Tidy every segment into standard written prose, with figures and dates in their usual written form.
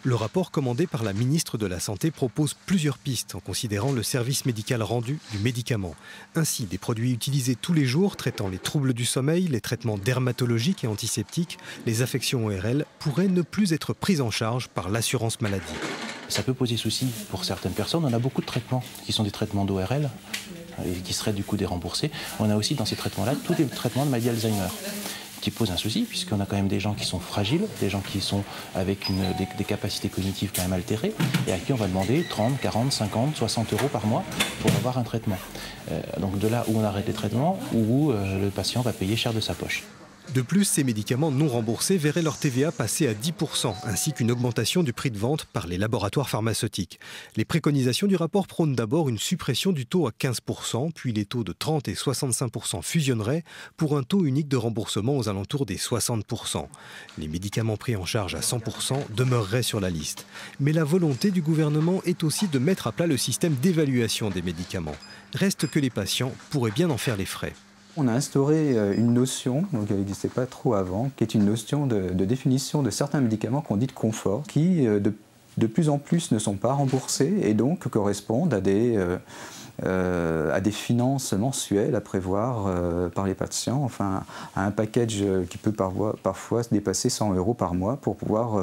Le rapport commandé par la ministre de la Santé propose plusieurs pistes en considérant le service médical rendu du médicament. Ainsi, des produits utilisés tous les jours traitant les troubles du sommeil, les traitements dermatologiques et antiseptiques, les affections ORL pourraient ne plus être pris en charge par l'assurance maladie. Ça peut poser souci pour certaines personnes. On a beaucoup de traitements qui sont des traitements d'ORL et qui seraient du coup déremboursés. On a aussi dans ces traitements-là tous les traitements de maladie Alzheimer, qui pose un souci, puisqu'on a quand même des gens qui sont fragiles, des gens qui sont avec des capacités cognitives quand même altérées, et à qui on va demander 30, 40, 50, 60 euros par mois pour avoir un traitement. Donc de là où on arrête les traitements, où le patient va payer cher de sa poche. De plus, ces médicaments non remboursés verraient leur TVA passer à 10%, ainsi qu'une augmentation du prix de vente par les laboratoires pharmaceutiques. Les préconisations du rapport prônent d'abord une suppression du taux à 15%, puis les taux de 30 et 65% fusionneraient pour un taux unique de remboursement aux alentours des 60%. Les médicaments pris en charge à 100% demeureraient sur la liste. Mais la volonté du gouvernement est aussi de mettre à plat le système d'évaluation des médicaments. Reste que les patients pourraient bien en faire les frais. On a instauré une notion, donc elle n'existait pas trop avant, qui est une notion de définition de certains médicaments qu'on dit de confort, qui de plus en plus ne sont pas remboursés et donc correspondent à des finances mensuelles à prévoir par les patients, enfin à un package qui peut parfois se dépasser 100 euros par mois pour pouvoir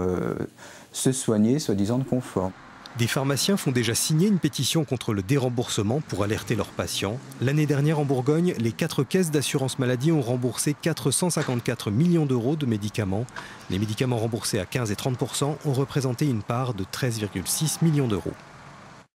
se soigner, soi-disant de confort. Des pharmaciens font déjà signer une pétition contre le déremboursement pour alerter leurs patients. L'année dernière en Bourgogne, les 4 caisses d'assurance maladie ont remboursé 454 millions d'euros de médicaments. Les médicaments remboursés à 15 et 30% ont représenté une part de 13,6 millions d'euros.